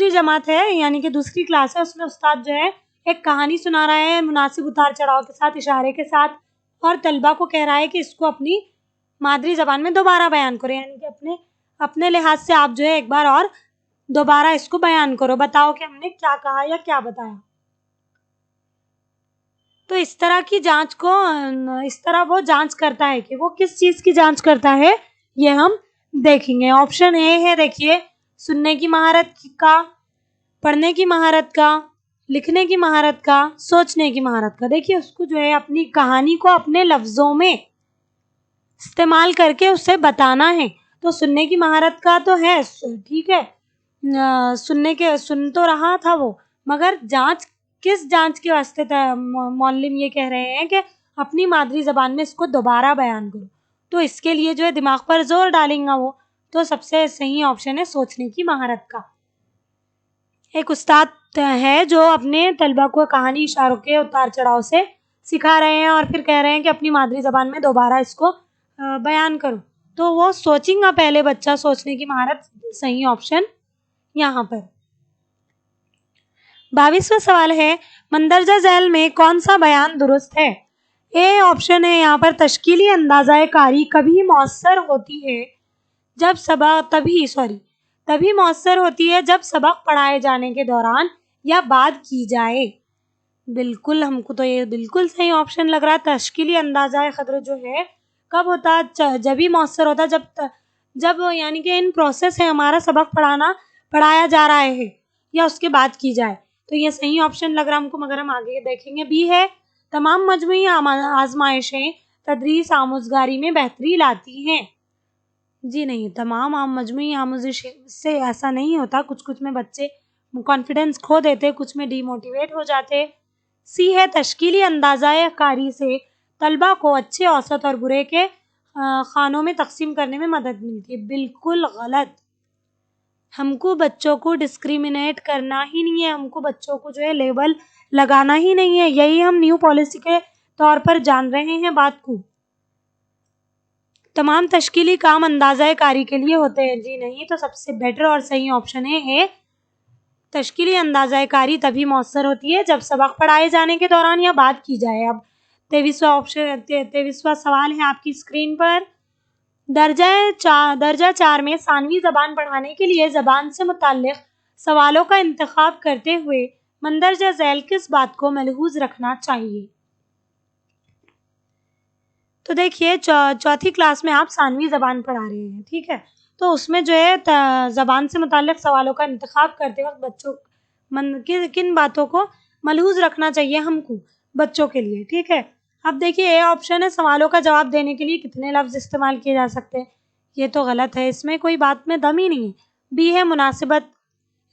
दूसरी जमात है यानी कि दूसरी क्लास है, उसमें उस्ताद जो है एक कहानी सुना रहा है मुनासिब उतार चढ़ाव के साथ, इशारे के साथ, और तलबा को कह रहा है कि इसको अपनी मादरी ज़बान में दोबारा बयान करो, यानी कि अपने अपने लिहाज से आप जो है एक बार और दोबारा इसको बयान करो, बताओ कि हमने क्या कहा या क्या बताया। तो इस तरह की जांच को इस तरह वो जांच करता है कि वो किस चीज़ की जांच करता है, ये हम देखेंगे। ऑप्शन ए है, देखिए, सुनने की महारत का, पढ़ने की महारत का, लिखने की महारत का, सोचने की महारत का। देखिए उसको जो है अपनी कहानी को अपने लफ्ज़ों में इस्तेमाल करके उसे बताना है। तो सुनने की महारत का तो है, ठीक है, सुन तो रहा था वो, मगर जांच किस जांच के वास्ते मौलवी ये कह रहे हैं कि अपनी मादरी ज़बान में इसको दोबारा बयान करो, तो इसके लिए जो है दिमाग पर जोर डालेंगा वो। तो सबसे सही ऑप्शन है सोचने की महारत का। एक उस्ताद है जो अपने तलबा को कहानी इशारों के उतार चढ़ाव से सिखा रहे हैं और फिर कह रहे हैं कि अपनी मादरी ज़बान में दोबारा इसको बयान करो, तो वो सोचेगा पहले बच्चा, सोचने की महारत सही ऑप्शन यहाँ पर। 22वां सवाल है, मंदरजा झैल में कौन सा बयान दुरुस्त है? ए ऑप्शन है यहाँ पर, तश्कीली अंदाज़ा कारी कभी मौसर होती है जब तभी मौसर होती है जब सबक पढ़ाए जाने के दौरान या बाद की जाए। बिल्कुल, हमको तो ये बिल्कुल सही ऑप्शन लग रहा है। तश्कीली अंदाज़ा ख़द्र जो है कब होता है? जब ही मौसर होता है जब यानी कि इन प्रोसेस है, हमारा सबक पढ़ाया जा रहा है या उसके बाद की जाए। तो ये सही ऑप्शन लग रहा है हमको, मगर हम आगे देखेंगे। बी है, तमाम मजमूई आजमाइशें तदरीस आमुज़गारी में बेहतरी लाती हैं। जी नहीं, तमाम मजमूई आमूज़श से ऐसा नहीं होता, कुछ में बच्चे कॉन्फिडेंस खो देते, कुछ में डीमोटिवेट हो जाते। सी है, तश्कीली अंदाज़ा कारी से तलबा को अच्छे औसत और बुरे के खानों में तकसीम करने में मदद मिलती है। बिल्कुल गलत, हमको बच्चों को डिस्क्रिमिनेट करना ही नहीं है, हमको बच्चों को जो है लेबल लगाना ही नहीं है, यही हम न्यू पॉलिसी के तौर पर जान रहे हैं बात को। तमाम तश्कीली काम अंदाज़ा कारी के लिए होते हैं। जी नहीं, तो सबसे बेटर और सही ऑप्शन है तश्कीली अंदाज़ा कारी तभी मौसर होती है जब सबक पढ़ाए जाने के दौरान या बाद की जाए। अब 23वां सवाल है आपकी स्क्रीन पर। दर्जा 4 में सानवी ज़बान पढ़ाने के लिए ज़बान से मुताल्लिक़ सवालों का इंतखाब करते हुए मंदरजा झैल किस बात को मलहूज़ रखना चाहिए? तो देखिए, चौथी क्लास में आप सानवी ज़बान पढ़ा रहे हैं, ठीक है, तो उसमें जो है ज़बान से मुताल्लिक़ सवालों का इंतखाब करते वक्त बच्चों किन बातों को मलहूज़ रखना चाहिए हमको बच्चों के लिए, ठीक है। अब देखिए, ए ऑप्शन है, सवालों का जवाब देने के लिए कितने लफ्ज़ इस्तेमाल किए जा सकते हैं? ये तो गलत है, इसमें कोई बात में दम ही नहीं है। बी है, मुनासिबत,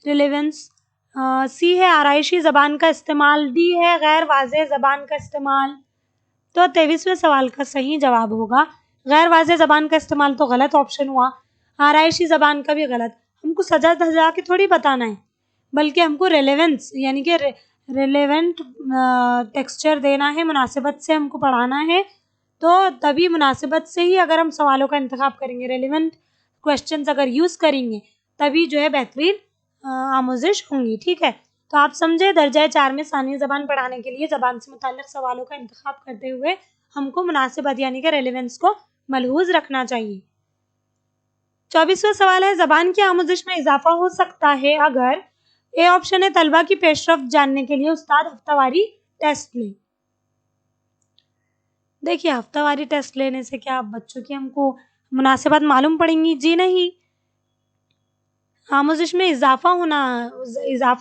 रिलेवेंस। सी है, आराइशी ज़बान का इस्तेमाल। डी है, गैर वाज़ेह ज़बान का इस्तेमाल। तो 23वें सवाल का सही जवाब होगा गैर वाज़ेह ज़बान का इस्तेमाल, तो गलत ऑप्शन हुआ। आराइशी ज़बान का भी गलत, हमको सजा धजा के थोड़ी बताना है, बल्कि हमको रेलेवेंस यानी कि रेलेवेंट टेक्सचर देना है, मुनासिबत से हमको पढ़ाना है। तो तभी मुनासिबत से ही अगर हम सवालों का इंतखाब करेंगे, रेलेवेंट क्वेश्चंस अगर यूज़ करेंगे, तभी जो है बेहतरीन आमोजिश होंगी, ठीक है। तो आप समझे, दर्जा 4 में सानवी ज़बान पढ़ाने के लिए ज़बान से मुताल्लिक़ सवालों का इंतखाब करते हुए हमको मुनासिबत यानी कि रेलेवेंस को मलहूज़ रखना चाहिए। 24वां सवाल है, ज़बान की आमोजिश में इजाफा हो सकता है अगर ए ऑप्शन है, तलबा की पेशरफ्त जानने के लिए उस्ताद हफ्तावारी टेस्ट ले। देखिए, हफ्तावारी टेस्ट लेने से क्या बच्चों की हमको मुनासिबत मालूम पड़ेंगी? जी नहीं, आमोजिश में इजाफा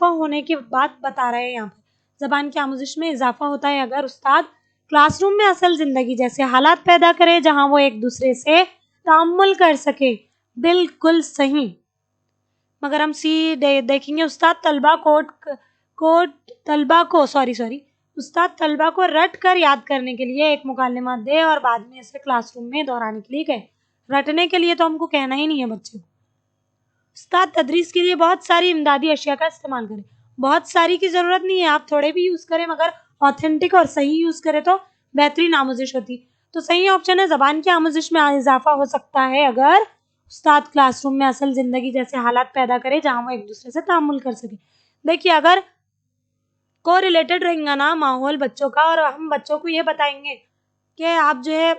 होने की बात बता रहे हैं यहाँ पर। ज़बान की आमोजिश में इजाफा होता है अगर उस्ताद क्लासरूम में असल ज़िंदगी जैसे हालात पैदा करे जहाँ वो एक दूसरे से तामुल कर सके। बिल्कुल सही, मगर हम सी देखेंगे, उस्ताद तलबा को रट कर याद करने के लिए एक मुकालमा दे और बाद में इसे क्लासरूम में दोहराने के लिए कहे। रटने के लिए तो हमको कहना ही नहीं है बच्चे को। उस्ताद तदरीस के लिए बहुत सारी इमदादी अशिया का इस्तेमाल करें। बहुत सारी की ज़रूरत नहीं है, आप थोड़े भी यूज़ करें, मगर ऑथेंटिक और सही यूज़ करें तो बेहतरीन आमोजिश होती। तो सही ऑप्शन है, ज़बान की आमोजिश में इजाफा हो सकता है अगर उस्ताद क्लासरूम में असल ज़िंदगी जैसे हालात पैदा करे जहाँ वो एक दूसरे से तामुल कर सके। देखिए अगर को रिलेटेड रहेगा ना माहौल बच्चों का, और हम बच्चों को ये बताएंगे कि आप जो है,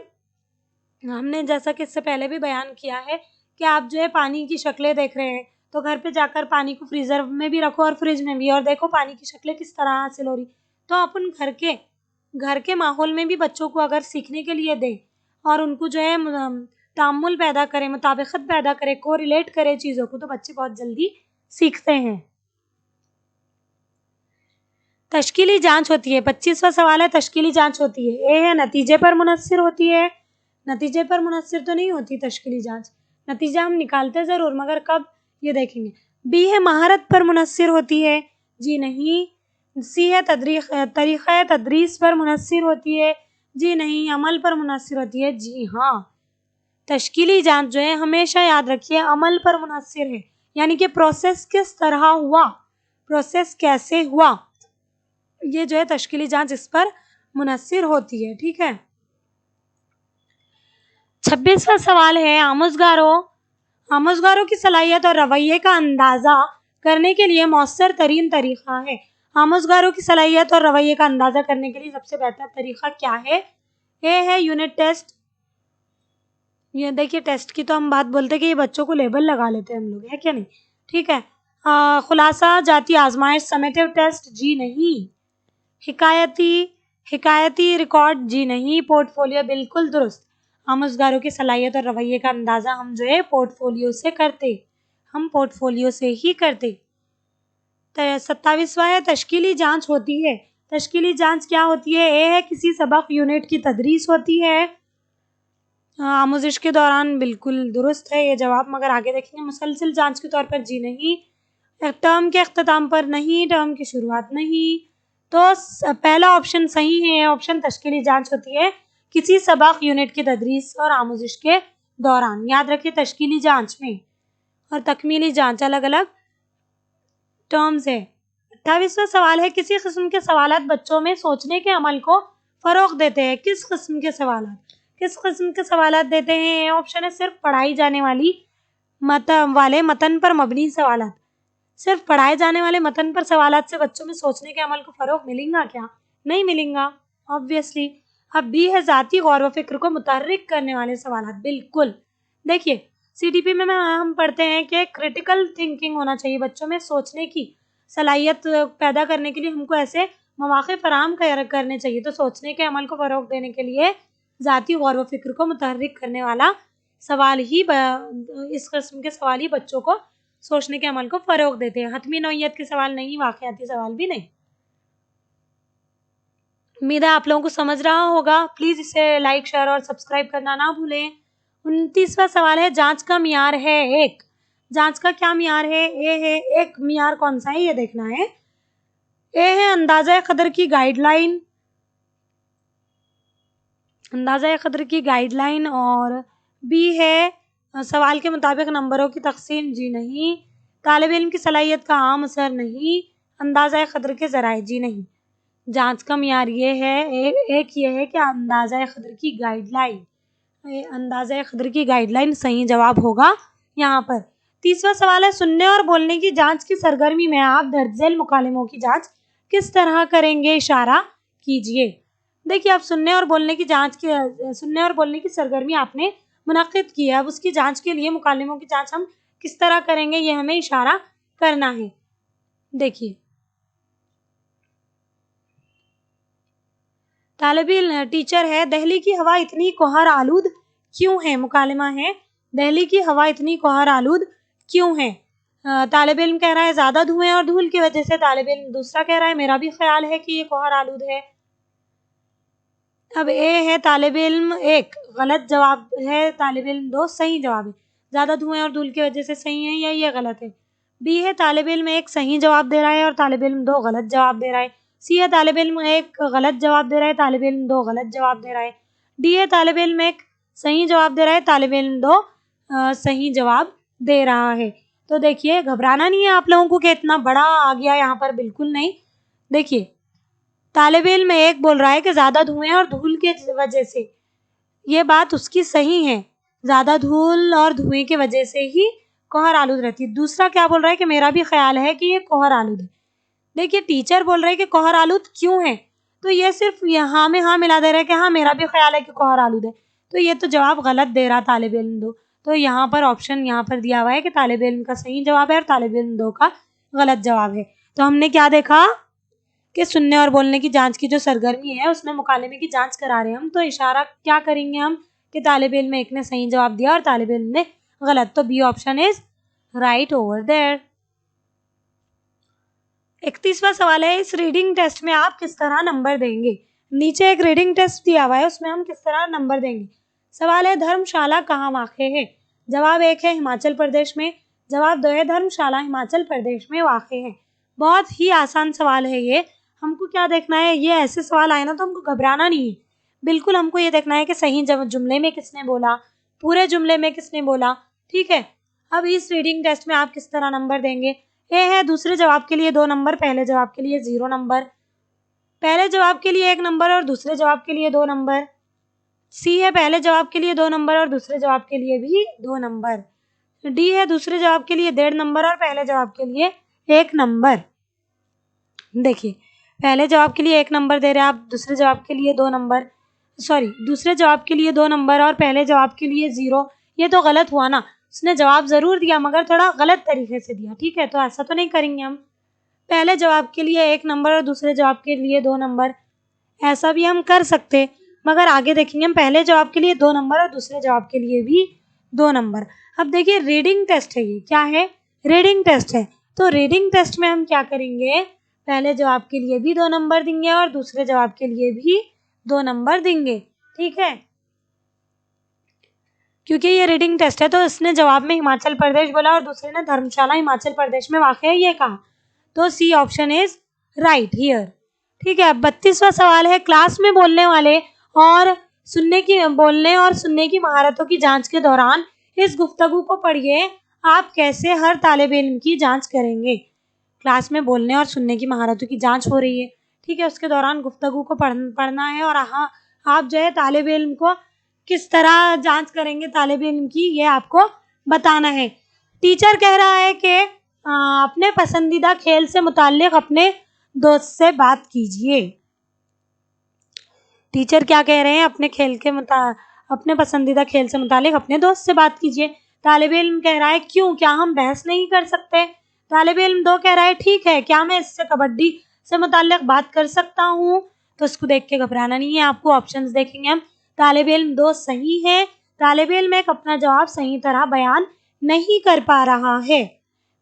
हमने जैसा कि इससे पहले भी बयान किया है कि आप जो है पानी की शक्लें देख रहे हैं, तो घर पे जाकर पानी को फ्रीज़र में भी रखो और फ्रिज में भी, और देखो पानी की शक्लें किस तरह हासिल हो रही। तो अपन घर के माहौल में भी बच्चों को अगर सीखने के लिए दें और उनको जो है तामुल पैदा करें, मुताबिकत पैदा करें, को रिलेट करें चीज़ों को, तो बच्चे बहुत जल्दी सीखते हैं। तश्कीली जांच होती है। 25वां सवाल है, तश्कीली जांच होती है। ए है नतीजे पर मुनस्सिर होती है। नतीजे पर मुनस्सिर तो नहीं होती तश्कीली जांच, नतीजा हम निकालते ज़रूर मगर कब ये देखेंगे। बी है महारत पर मुनस्सिर होती है। जी नहीं। सी है तरीक़ा तदरीस पर मुनस्सिर होती है। जी नहीं। अमल पर मुनस्सिर होती है। जी हाँ। तश्कीली जांच जो है हमेशा याद रखिए अमल पर मुनस्सिर है, यानी कि प्रोसेस किस तरह हुआ, प्रोसेस कैसे हुआ, ये जो है तश्कीली जांच इस पर मुनस्सिर होती है। ठीक है। 26वां सवाल है, आमोज़गारों की सलाहियत और रवैये का अंदाज़ा करने के लिए मौसर तरीन तरीक़ा है। आमोज़गारों की सलाहियत और रवैये का अंदाज़ा करने के लिए सबसे बेहतर तरीक़ा क्या है? ए है यूनिट टेस्ट। ये देखिए टेस्ट की तो हम बात बोलते कि ये बच्चों को लेबल लगा लेते हैं हम लोग, है क्या नहीं? ठीक है। खुलासा जाती आजमाइश समेटिव टेस्ट। जी नहीं। हिकायती रिकॉर्ड। जी नहीं। पोर्टफोलियो बिल्कुल दुरुस्त। आमोज़गारों की सलाहियत और रवैये का अंदाज़ा हम जो है पोर्टफोलियो से करते, हम पोर्टफोलियो से ही करते। 27वां है, तश्कीली जांच होती है। तश्कीली जांच क्या होती है? ए है किसी सबक यूनिट की तदरीस होती है आमोज़िश के दौरान। बिल्कुल दुरुस्त है ये जवाब, मगर आगे देखेंगे। मुसलसल जांच के तौर पर। जी नहीं। टर्म के अख्ताम पर नहीं, टर्म की शुरुआत नहीं। तो पहला ऑप्शन सही है, ऑप्शन तश्कीली जांच होती है किसी सबक यूनिट की तदरीस और आमोज़िश के दौरान। याद रखिए तश्कीली जांच में और तकमीली जांच अलग अलग टर्म्स है। 28वां सवाल है, किसी किस्म के सवालात बच्चों में सोचने के अमल को फ़रोग़ देते हैं। किस किस्म के सवालात देते हैं? ऑप्शन है सिर्फ पढ़ाई जाने वाले मतन पर मबनी सवालात। सिर्फ पढ़ाए जाने वाले मतन पर सवालात से बच्चों में सोचने के अमल को फ़रोग़ मिलेगा क्या? नहीं मिलेगा ऑब्वियसली। अब बी है ज़ाती गौर व फ़िक्र को मुतहर्रिक करने वाले सवालात। बिल्कुल। देखिए CTP में हम पढ़ते हैं कि क्रिटिकल थिंकिंग होना चाहिए बच्चों में, सोचने की सलाहियत पैदा करने के लिए हमको ऐसे मौक़े फ़राहम करने चाहिए। तो सोचने के अमल को फ़रोग़ देने के लिए ज़ाती गौर व फ़िक्र को मुतहर्रिक करने वाला सवाल ही इस किस्म के सवाल ही बच्चों को सोचने के अमल को फ़रोग़ देते हैं। हतमी नौइयत के सवाल नहीं, वाक़याती सवाल भी नहीं। उम्मीद है आप लोगों को समझ रहा होगा। प्लीज़ इसे लाइक, शेयर और सब्सक्राइब करना ना भूलें। 29वां सवाल है, जांच का मियार है 1। जांच का क्या मियार है? ए है एक मियार कौन सा है ये देखना है। ए है अंदाज़ा क़द्र की गाइडलाइन, और बी है सवाल के मुताबिक नंबरों की तक़सीम। जी नहीं। तालिब इल्म की सलाहियत का आम असर। नहीं। अंदाज़ा क़द्र के ज़राए। जी नहीं। जांच का मियार ये है, एक ये है कि अंदाज़ा क़द्र की गाइडलाइन सही जवाब होगा यहाँ पर। 30वां सवाल है, सुनने और बोलने की जांच की सरगर्मी में आप दर्ज झेल मुकालमों की जांच किस तरह करेंगे? इशारा कीजिए। देखिए आप सुनने और बोलने की सरगर्मी आपने मुनक़्क़िद की है, अब उसकी जांच के लिए मुकालमों की जांच हम किस तरह करेंगे ये हमें इशारा करना है। देखिए तालिब टीचर है, दहली की हवा इतनी कोहर आलूद क्यों है? मुकालमा है, दहली की हवा इतनी कोहर आलूद क्यों है? तालिब इल्म कह रहा है ज़्यादा धुएं और धूल की वजह से। तालिब इल्म दूसरा कह रहा है मेरा भी ख्याल है कि ये कोहर आलूद है। अब ए है तालिब इल्म 1 गलत जवाब है, तालिब इल्म 2 सही जवाब है। ज़्यादा धुएं और धूल की वजह से सही है या ये गलत है? बी है तालिब इल्म 1 सही जवाब दे रहा है और तालिब इल्म 2 गलत जवाब दे रहा है। सी है तालिब इल्म 1 गलत जवाब दे रहा है, तालिब इल्म 2 गलत जवाब दे रहा है। डी है तालिब इल्म 1 सही जवाब दे रहा है, तालिब इल्म 2 सही जवाब दे रहा है। तो देखिए घबराना नहीं है आप लोगों को कि इतना बड़ा आ गया यहाँ पर, बिल्कुल नहीं। देखिए तालिब इल्म 1 बोल रहा है कि ज़्यादा धुएं और धूल के वजह से, ये बात उसकी सही है। ज़्यादा धूल और धुएं की वजह से ही कोहर आलूद रहती है। दूसरा क्या बोल रहा है कि मेरा भी ख्याल है कि ये कोहर आलूद है। देखिए टीचर बोल रहे हैं कि कोहर आलूद क्यों है, तो ये सिर्फ यहाँ में हाँ मिला दे रहा है कि हाँ मेरा भी ख्याल है कि कोहर आलूद है। तो ये तो जवाब गलत दे रहा तालिब इल्म दो। तो यहाँ पर ऑप्शन यहाँ पर दिया हुआ है कि तालिब इल्म का सही जवाब है और तालिब इल्म दो का गलत जवाब है। तो हमने क्या देखा कि सुनने और बोलने की जांच की जो सरगर्मी है उसमें मुकालमे की जांच करा रहे हैं हम, तो इशारा क्या करेंगे हम कि तालिब इल्म एक ने सही जवाब दिया और तालिब इल्म ने गलत। तो B option is right over there. 31वां सवाल है, इस रीडिंग टेस्ट में आप किस तरह नंबर देंगे। नीचे एक रीडिंग टेस्ट दिया हुआ है, उसमें हम किस तरह नंबर देंगे। सवाल है, धर्मशाला कहाँ वाक़ है। जवाब 1 है हिमाचल प्रदेश में, जवाब 2 है धर्मशाला हिमाचल प्रदेश में वाक़ है। बहुत ही आसान सवाल है ये। हमको क्या देखना है, ये ऐसे सवाल आए ना तो हमको घबराना नहीं है, बिल्कुल हमको ये देखना है कि सही जुमले में किसने बोला, पूरे जुमले में किसने बोला, ठीक है। अब इस रीडिंग टेस्ट में आप किस तरह नंबर देंगे। ए है दूसरे जवाब के लिए 2 नंबर, पहले जवाब के लिए 0 नंबर, पहले जवाब के लिए 1 नंबर और दूसरे जवाब के लिए 2 नंबर। सी है पहले जवाब के लिए 2 नंबर और दूसरे जवाब के लिए भी 2 नंबर। डी है दूसरे जवाब के लिए 1.5 नंबर और पहले जवाब के लिए 1 नंबर। देखिए पहले जवाब के लिए 1 नंबर दे रहे हैं आप, दूसरे जवाब के लिए 2 नंबर, सॉरी दूसरे जवाब के लिए 2 नंबर और पहले जवाब के लिए 0। ये तो गलत हुआ ना, उसने जवाब ज़रूर दिया मगर थोड़ा गलत तरीके से दिया, ठीक है। तो ऐसा तो नहीं करेंगे हम, पहले जवाब के लिए 1 नंबर और दूसरे जवाब के लिए 2 नंबर, ऐसा भी हम कर सकते, मगर आगे देखेंगे हम पहले जवाब के लिए 2 नंबर और दूसरे जवाब के लिए भी 2 नंबर। अब देखिए रीडिंग टेस्ट है, ये क्या है, रीडिंग टेस्ट है। तो रीडिंग टेस्ट में हम क्या करेंगे, पहले जवाब के लिए भी 2 नंबर देंगे और दूसरे जवाब के लिए भी 2 नंबर देंगे, ठीक है। क्योंकि ये रीडिंग टेस्ट है तो इसने जवाब में हिमाचल प्रदेश बोला और दूसरे ने धर्मशाला हिमाचल प्रदेश में वाक़ है ये कहा, तो C option is right here, ठीक है। 32वां सवाल है, क्लास में बोलने वाले और बोलने और सुनने की महारतों की जांच के दौरान इस गुफ्तगू को पढ़िए, आप कैसे हर तालिब इल्म की जांच करेंगे। क्लास में बोलने और सुनने की महारतों की जांच हो रही है, ठीक है, उसके दौरान गुफ्तगू को पढ़ना है और हाँ आप जो है तालिब इल्म को किस तरह जांच करेंगे तालिब इल्म की, ये आपको बताना है। टीचर कह रहा है कि अपने पसंदीदा खेल से मुताल्लिक अपने दोस्त से बात कीजिए। टीचर क्या कह रहे हैं, अपने पसंदीदा खेल से मुताल्लिक अपने दोस्त से बात कीजिए। तालिब इल्म कह रहा है क्यों, क्या हम बहस नहीं कर सकते। तालिब इल्म 2 कह रहा है ठीक है, क्या मैं इससे कबड्डी से मुताल्लिक बात कर सकता हूँ। तो इसको देख के घबराना नहीं है, आपको ऑप्शंस देखेंगे हम। तालिब इल्म 2 सही है, तालिब इल्म एक अपना जवाब सही तरह बयान नहीं कर पा रहा है,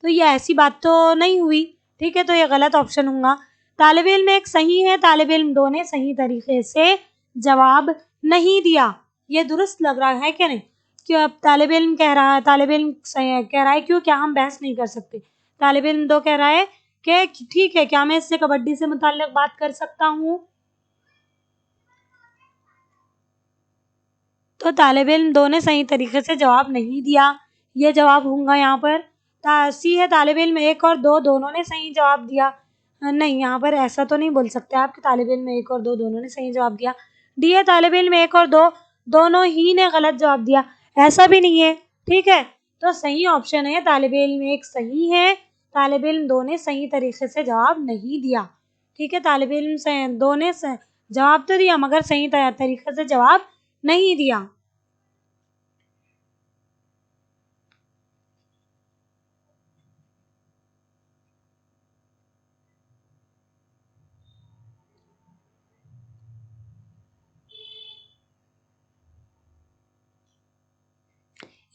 तो ये ऐसी बात तो नहीं हुई, ठीक है, तो ये गलत ऑप्शन होगा। तालिब इल्म 1 सही है, तालिब इल्म 2 ने सही तरीके से जवाब नहीं दिया, ये दुरुस्त लग रहा है क्या नहीं। क्यों, अब तालिब इल्म कह रहा है, तालिब इल्म कह रहा है क्यों, क्या हम बहस नहीं कर सकते। तालिब इल्म 2 कह रहा है कि ठीक है, क्या मैं इससे कबड्डी से मुताल्लिक बात कर सकता हूँ। तो तालिब इल्म 2 ने सही तरीके से जवाब नहीं दिया, ये जवाब होगा यहाँ पर। सी है तालिब इल्म 1 और 2 दोनों ने सही जवाब दिया, नहीं यहाँ पर ऐसा तो नहीं बोल सकते आप कि तालिब इल्म 1 और 2 दोनों ने सही जवाब दिया। डी है तालिब इल्म 1 और 2 दोनों ही ने गलत जवाब दिया, ऐसा भी नहीं है, ठीक है। तो सही ऑप्शन है तालिब इल्म 1 सही है, तालिब इल्म 2 ने सही तरीके से जवाब नहीं दिया, ठीक है। तालिब इल्म 2 ने जवाब तो दिया मगर सही तरीके से जवाब नहीं दिया।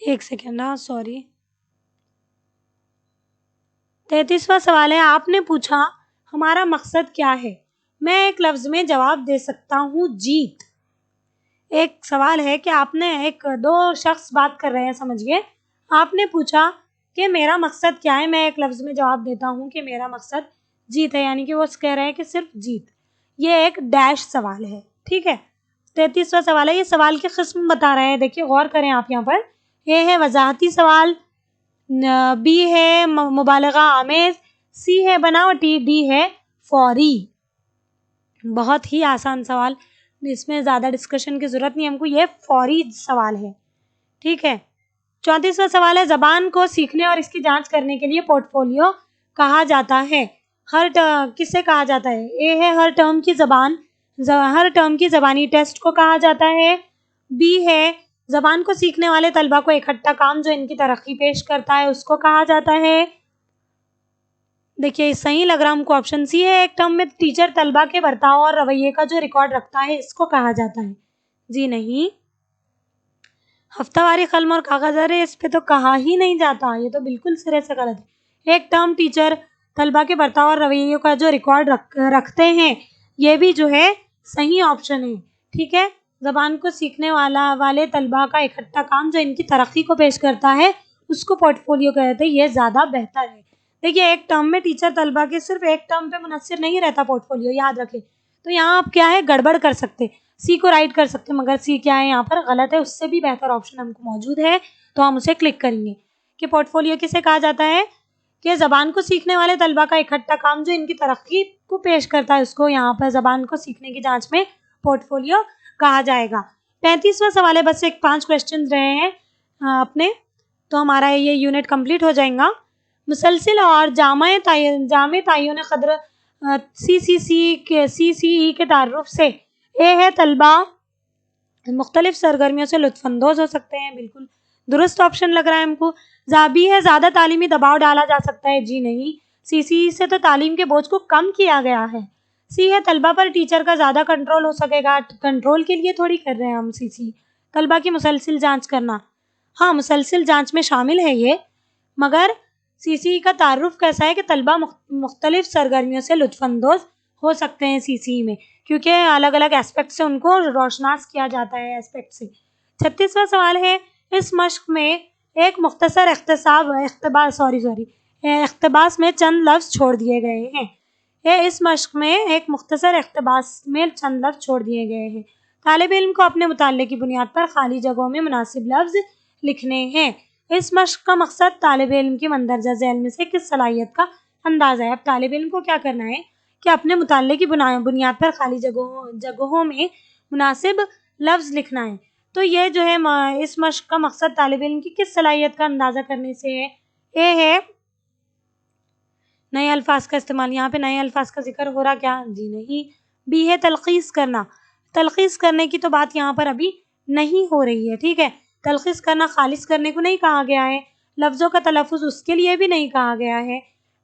एक सेकेंड, हाँ सॉरी। 33वां सवाल है, आपने पूछा हमारा मकसद क्या है। मैं एक लफ्ज में जवाब दे सकता हूँ जीत। एक सवाल है कि आपने 2 शख्स बात कर रहे हैं, समझिए। आपने पूछा कि मेरा मकसद क्या है, मैं एक लफ्ज में जवाब देता हूँ कि मेरा मकसद जीत है, यानी कि वो कह रहे हैं कि सिर्फ जीत। ये एक डैश सवाल है, ठीक है। 33वां सवाल है, ये सवाल की किस्म बता रहे हैं, देखिए गौर करें आप यहाँ पर। ए है वजाहती सवाल, बी है मुबालगा आमेज, सी है बनावटी, डी है फौरी। बहुत ही आसान सवाल, इसमें ज़्यादा डिस्कशन की ज़रूरत नहीं हमको, ये फौरी सवाल है, ठीक है। 34वां सवाल है, जबान को सीखने और इसकी जांच करने के लिए पोर्टफोलियो कहा जाता है। किससे कहा जाता है? ए है हर टर्म की जबानी टेस्ट को कहा जाता है। बी है जबान को सीखने वाले तलबा को इकट्ठा काम जो इनकी तरक्की पेश करता है उसको कहा जाता है। देखिए सही लग रहा हमको ऑप्शन सी है। एक टर्म में टीचर तलबा के बर्ताव और रवैये का जो रिकॉर्ड रखता है इसको कहा जाता है। जी नहीं। हफ्तावारी कलम और कागज, अरे इस पे तो कहा ही नहीं जाता, ये तो बिल्कुल सिरे से गलत है। एक टर्म टीचर तलबा के बर्ताव और रवैयों का जो रिकॉर्ड रखते हैं, ये भी जो है सही ऑप्शन है। ठीक है, जबान को सीखने वाले तलबा का इकट्ठा काम जो इनकी तरक्की को पेश करता है उसको पोर्टफोलियो कहते हैं, ये ज़्यादा बेहतर है। देखिए एक टर्म में टीचर तलबा के सिर्फ एक टर्म पे मुनस्सिर नहीं रहता पोर्टफोलियो, याद रखें। तो यहाँ आप क्या है गड़बड़ कर सकते, सी को राइट कर सकते, मगर सी क्या है यहाँ पर गलत है। उससे भी बेहतर ऑप्शन हमको मौजूद है तो हम उसे क्लिक करेंगे कि पोर्टफोलियो किसे कहा जाता है कि ज़बान को सीखने वाले तलबा का इकट्ठा काम जो इनकी तरक्की को पेश करता है उसको यहाँ पर ज़बान को सीखने की जांच में पोर्टफोलियो कहा जाएगा। 35वां सवाल है, बस एक 5 क्वेश्चन रहे हैं अपने, तो हमारा ये यूनिट कंप्लीट हो जाएगा। मुसलसिल और जामे तय्युन क़द्र CCE के तारुफ से ए है तलबा मुख्तलिफ सरगर्मियों से लुत्फ़अंदोज़ हो सकते हैं, बिल्कुल दुरुस्त ऑप्शन लग रहा है हमको। बी है ज़्यादा तालीमी दबाव डाला जा सकता है, जी नहीं। CCE से तो तालीम के बोझ को कम किया गया है। सी है तलबा पर टीचर का ज़्यादा कंट्रोल हो सकेगा, कंट्रोल के लिए थोड़ी कर रहे हैं हम CCE। तलबा की मुसलसिल जांच करना, हाँ मुसलसिल जांच में शामिल है ये, मगर CCE का तारुफ कैसा है कि तलबा मुख्तलिफ सरगर्मियों से लुत्फ़अंदोज़ हो सकते हैं CCE में, क्योंकि अलग अलग एस्पेक्ट से उनको रोशनास किया जाता है एस्पेक्ट से। 36वां सवाल है, इस मश्क में एक मुख्तसर इख्तिबास में चंद लफ्ज़ छोड़ दिए गए हैं। इस मश्क में एक मुख्तसर इख्तिबास में चंद लफ्ज़ छोड़ दिए गए हैं। तालिब इल्म को अपने मुताल्ले की बुनियाद पर खाली जगहों में मुनासिब लफ्ज़ लिखने हैं। इस मश्क का मकसद तालिब इल्म की मंदरजा ज़ेल में से किस सलाहियत का अंदाज़ा है। अब तालिब इल्म को क्या करना है कि अपने मुताल्ले की बुनियाद पर खाली जगहों में मुनासिब लफ्ज़ लिखना है। तो ये जो है इस मश्क का मकसद तालिब इल्म की किस सलाहियत का अंदाज़ा करने से है। ए है नए अल्फाज का इस्तेमाल, यहाँ पे नए अल्फाज का जिक्र हो रहा क्या, जी नहीं। बी है तलखीस करना, तलखीस करने की तो बात यहाँ पर अभी नहीं हो रही है। ठीक है, तलखीस करना खालिस करने को नहीं कहा गया है, लफ्ज़ों का तलफ़ुज़ उसके लिए भी नहीं कहा गया है,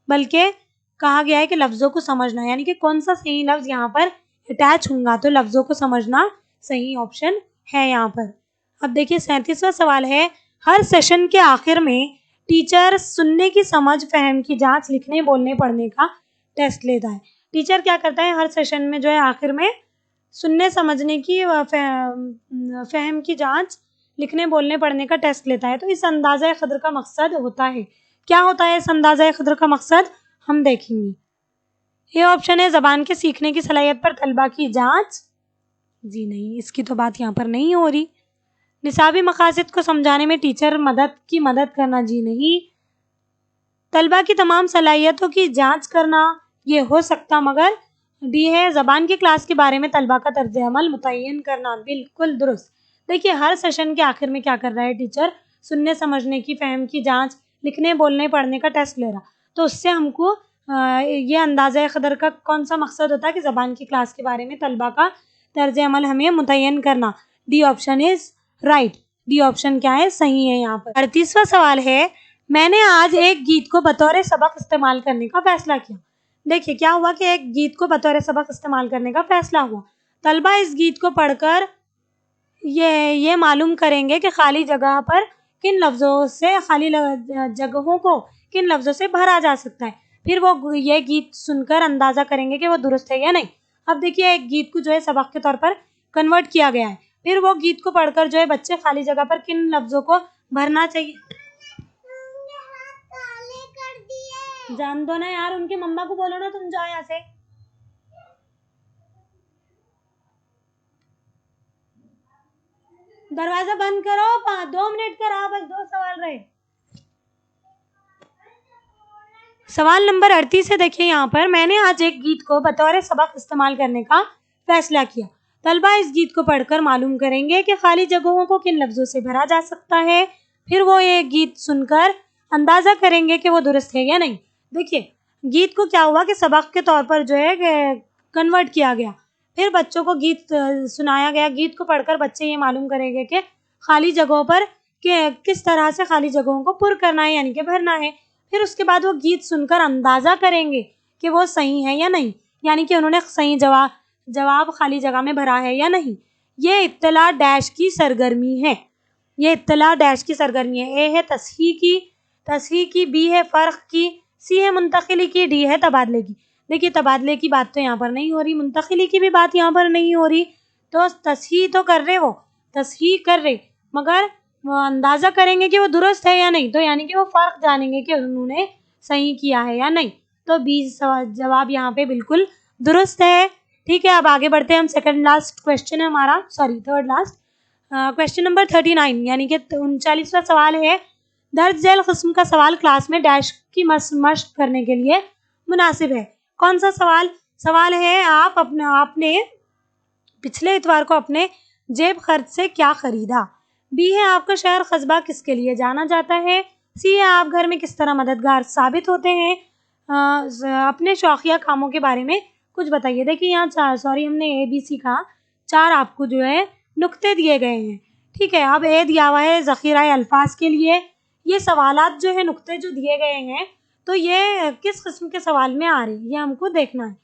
बल्कि कहा गया है कि लफ्ज़ों को समझना, यानी कि कौन सा सही लफ्ज़ यहाँ पर अटैच होगा, तो लफ्ज़ों को समझना सही ऑप्शन है यहाँ पर। अब देखिए 37वां सवाल है, हर सेशन के आखिर में टीचर सुनने की समझ, फहम की जांच, लिखने बोलने पढ़ने का टेस्ट लेता है। टीचर क्या करता है हर सेशन में जो है आखिर में सुनने समझने की फहम की जांच, लिखने बोलने पढ़ने का टेस्ट लेता है। तो इस अंदाज़ा क़द्र का मकसद होता है, क्या होता है इस अंदाज़ा क़द्र का मकसद, हम देखेंगे। ये ऑप्शन है ज़बान के सीखने की सलाहियत पर तलबा की जांच, जी नहीं, इसकी तो बात यहाँ पर नहीं हो रही। निसाबी मकासद को समझाने में टीचर की मदद करना, जी नहीं। तलबा की तमाम सलाहियतों की जांच करना, ये हो सकता, मगर डी है ज़बान की क्लास के बारे में तलबा का तर्ज अमल मुतय्यन करना, बिल्कुल दुरुस्त। देखिए हर सेशन के आखिर में क्या कर रहा है टीचर, सुनने समझने की, फहम की जांच, लिखने बोलने पढ़ने का टेस्ट ले रहा, तो उससे हमको ये अंदाज़ा क़द्र का कौन सा मकसद होता है कि ज़बान की क्लास के बारे में तलबा का तर्ज अमल हमें मुतय्यन करना। D option is right, D option क्या है, सही है यहाँ पर। 38वां सवाल है, मैंने आज एक गीत को बतौर सबक इस्तेमाल करने का फैसला किया। देखिए क्या हुआ कि एक गीत को बतौर सबक इस्तेमाल करने का फैसला हुआ। तलबा इस गीत को पढ़कर ये मालूम करेंगे कि खाली जगह पर किन लफ्ज़ों से, खाली जगहों को किन लफ्ज़ों से भरा जा सकता है। फिर वो ये गीत सुनकर अंदाज़ा करेंगे कि वो दुरुस्त है या नहीं। अब देखिए एक गीत को जो है सबक के तौर पर कन्वर्ट किया गया है, फिर वो गीत को पढ़कर जो है बच्चे खाली जगह पर किन लफ्ज़ों को भरना चाहिए। जान दो ना यार, उनकी मम्मा को बोलो ना तुम जाओ यहाँ से। दरवाजा बंद करो, 2 मिनट का रहा, बस 2 सवाल रहे। सवाल नंबर 38 है, देखिए यहाँ पर, मैंने आज एक गीत को बतौर सबक इस्तेमाल करने का फैसला किया। तलबा इस गीत को पढ़कर मालूम करेंगे कि खाली जगहों को किन लफ्ज़ों से भरा जा सकता है। फिर वो ये गीत सुनकर अंदाज़ा करेंगे कि वो दुरुस्त है या नहीं। देखिए, गीत को क्या हुआ कि सबक के तौर पर जो है कन्वर्ट किया गया। फिर बच्चों को गीत सुनाया गया। गीत को पढ़कर बच्चे ये मालूम करेंगे कि खाली जगहों पर किस तरह से खाली जगहों को पुर करना है, यानी कि भरना है। फिर उसके बाद वो गीत सुनकर अंदाज़ा करेंगे कि वो सही है या नहीं, यानी कि उन्होंने सही जवाब खाली जगह में भरा है या नहीं। ये इत्तला डैश की सरगर्मी है। ये इत्तला डैश की सरगर्मी है। ए है तस्हीह की, बी है फ़र्क की, सी है मुंतकिली की, डी है तबादले की। देखिए, तबादले की बात तो यहाँ पर नहीं हो रही, मुंतकिली की भी बात यहाँ पर नहीं हो रही। तो तस्हीह तो कर रहे, वो तस्हीह कर रहे, मगर वो अंदाज़ा करेंगे कि वो दुरुस्त है या नहीं। तो यानी कि वो फ़र्क जानेंगे कि उन्होंने सही किया है या नहीं। तो बी जवाब यहाँ पे बिल्कुल दुरुस्त है। ठीक है, अब आगे बढ़ते हैं हम। सेकंड लास्ट क्वेश्चन है हमारा, थर्ड लास्ट क्वेश्चन नंबर 39, यानी कि 39वां सवाल है। दर्ज झेल किस्म का सवाल क्लास में डैश की मशक करने के लिए मुनासिब है। कौन सा सवाल है, आपने पिछले इतवार को अपने जेब खर्च से क्या खरीदा। बी है आपका शहर कस्बा किसके लिए जाना जाता है। सी है आप घर में किस तरह मददगार साबित होते हैं। अपने शौकिया कामों के बारे में कुछ बताइए। देखिए, यहाँ हमने ABC का 4 आपको जो है नुक्ते दिए गए हैं। ठीक है, अब ए दिया हुआ है ज़ख़ीरा अल्फाज के लिए। ये सवालात जो है, नुक्ते जो दिए गए हैं, तो ये किस किस्म के सवाल में आ रहे हैं, ये हमको देखना है।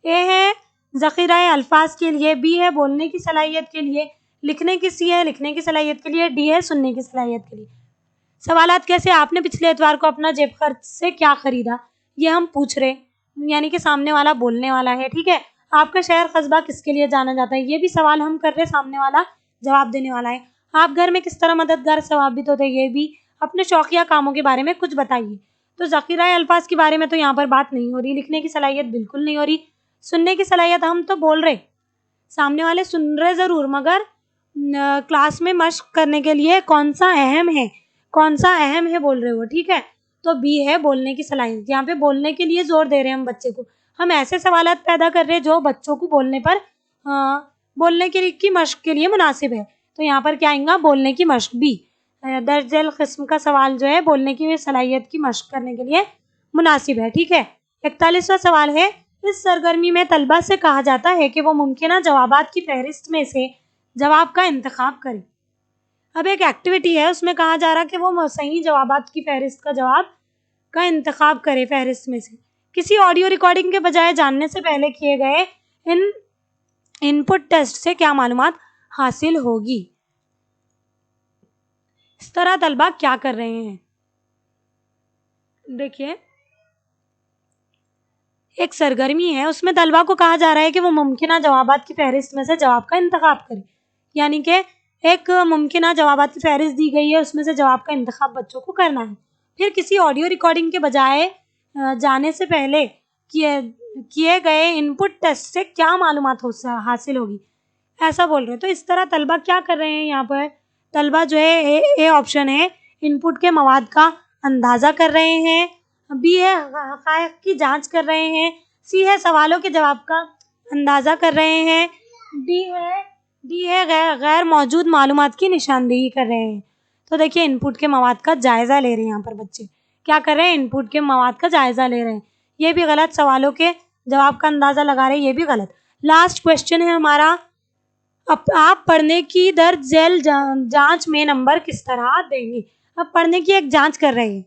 ए है ज़ख़ीरा अल्फाज के लिए, बी है बोलने की सलाहियत के लिए, सी है लिखने की सलाहियत के लिए, डी है सुनने की सलाहियत के लिए। सवालात कैसे, आपने पिछले इतवार को अपना जेब खर्च से क्या खरीदा, ये हम पूछ रहे, यानी कि सामने वाला बोलने वाला है। ठीक है, आपका शहर कस्बा किसके लिए जाना जाता है, ये भी सवाल हम कर रहे, सामने वाला जवाब देने वाला है। आप घर में किस तरह मददगार साबित होते हैं, ये भी। अपने शौकिया कामों के बारे में कुछ बताइए। तो ज़ख़ीरा अल्फाज के बारे में तो यहाँ पर बात नहीं हो रही, लिखने की सलाहियत बिल्कुल नहीं हो रही, सुनने की सलाहियत हम तो बोल रहे, सामने वाले सुन रहे ज़रूर, मगर क्लास में मशक करने के लिए कौन सा अहम है बोल रहे हो। ठीक है, तो बी है बोलने की सलाहियत। यहाँ पे बोलने के लिए जोर दे रहे हैं हम बच्चे को, हम ऐसे सवालात पैदा कर रहे हैं जो बच्चों को बोलने की मशक के लिए मुनासिब है। तो यहाँ पर क्या आएगा, बोलने की मशक। बी दर्ज झेल किस्म का सवाल जो है बोलने की सलाहियत की मशक करने के लिए मुनासिब है। ठीक है, 41वां सवाल है। इस सरगर्मी में तलबा से कहा जाता है कि वो मुमकिना जवाबात की फहरिस्त में से जवाब का इंतखाब करें। अब एक एक्टिविटी है, उसमें कहा जा रहा है कि वो सही जवाबात की फहरिस्त का जवाब का इंतखाब करे फहरिस्त में से। किसी ऑडियो रिकॉर्डिंग के बजाय जानने से पहले किए गए इन इनपुट टेस्ट से क्या मालूमात हासिल होगी। इस तरह तलबा क्या कर रहे हैं, देखिए, एक सरगर्मी है, उसमें तलबा को कहा जा रहा है कि वो मुमकिना जवाबात की फहरिस्त में से जवाब का इंतखाब करे, यानी कि एक मुमकिना जवाबात की फहरिस्त दी गई है, उसमें से जवाब का इंतखाब बच्चों को करना है। फिर किसी ऑडियो रिकॉर्डिंग के बजाय जाने से पहले किए गए इनपुट टेस्ट से क्या मालूमात हासिल होगी, ऐसा बोल रहे हैं। तो इस तरह तलबा क्या कर रहे हैं, यहाँ पर तलबा जो है ए ऑप्शन है, इनपुट के मवाद का अंदाज़ा कर रहे हैं। बी है हक़ाइक़ की जांच कर रहे हैं। सी है सवालों के जवाब का अंदाज़ा कर रहे हैं। डी है गैर मौजूद मालूमात की निशानदेही कर रहे हैं। तो देखिए, इनपुट के मवाद का जायज़ा ले रहे हैं, यहाँ पर बच्चे क्या कर रहे हैं, इनपुट के मवाद का जायज़ा ले रहे हैं, ये भी गलत। सवालों के जवाब का अंदाज़ा लगा रहे हैं, ये भी गलत। लास्ट क्वेश्चन है हमारा, आप पढ़ने की दर्ज झेल जांच में नंबर किस तरह देंगे। अब पढ़ने की एक जांच कर रहे हैं,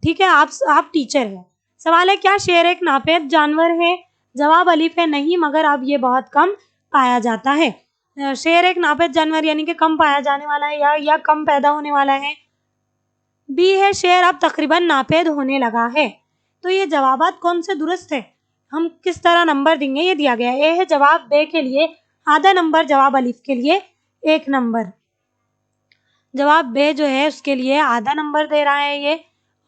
ठीक है, आप टीचर हैं। सवाल है, क्या शेर एक नापेद जानवर है। जवाब अलिफ है, नहीं, मगर अब ये बहुत कम पाया जाता है। शेर एक नापेद जानवर यानी कि कम पाया जाने वाला है या कम पैदा होने वाला है। बी है शेर अब तकरीबन नापेद होने लगा है। तो ये जवाबात कौन से दुरुस्त है, हम किस तरह नंबर देंगे, ये दिया गया है। ए है जवाब बे के लिए आधा नंबर, जवाब अलिफ के लिए 1 नंबर। जवाब बे जो है उसके लिए आधा नंबर दे रहा है ये,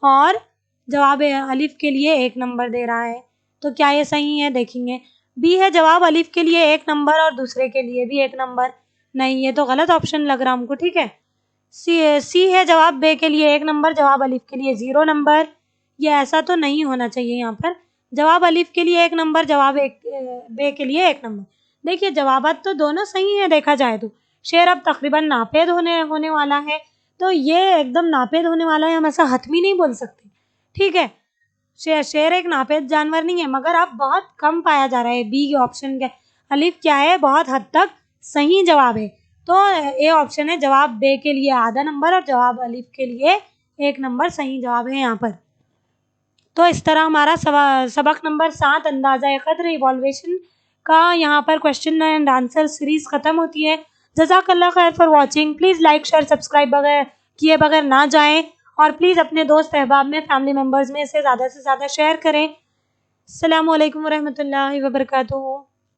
और जवाब अलिफ के लिए 1 नंबर दे रहा है। तो क्या ये सही है, देखेंगे। बी है जवाब अलिफ के लिए 1 नंबर और दूसरे के लिए भी 1 नंबर। नहीं, ये तो गलत ऑप्शन लग रहा हमको। ठीक है, सी है जवाब बे के लिए 1 नंबर, जवाब अलिफ के लिए 0 नंबर। ये ऐसा तो नहीं होना चाहिए। यहाँ पर जवाब अलिफ के लिए 1 नंबर, जवाब बे के लिए 1 नंबर। देखिए जवाबात तो दोनों सही है देखा जाए तो। शेर अब तकरीबन नापेद होने वाला है, तो ये एकदम नापेद होने वाला है, हम ऐसा हतमी नहीं बोल सकते, ठीक है। शेर एक नापेद जानवर नहीं है, मगर अब बहुत कम पाया जा रहा है। बी के ऑप्शन के अलिफ क्या है, बहुत हद तक सही जवाब है। तो ए ऑप्शन है जवाब बे के लिए आधा नंबर और जवाब अलिफ के लिए 1 नंबर सही जवाब है यहाँ पर। तो इस तरह हमारा सबक नंबर 7 अंदाज़ा क़द्र इवॉल्यूशन का यहाँ पर क्वेश्चन एंड आंसर सीरीज ख़त्म होती है। जज़ाकल्लाह खैर for watching. Please like share subscribe बगैर किए बगैर ना जाएं, और प्लीज़ अपने दोस्त अहबाब में, फैमिली मेम्बर्स में इसे ज़्यादा से ज़्यादा शेयर करें। अस्सलामु अलैकुम वरहमतुल्लाहि वबरकातुहू।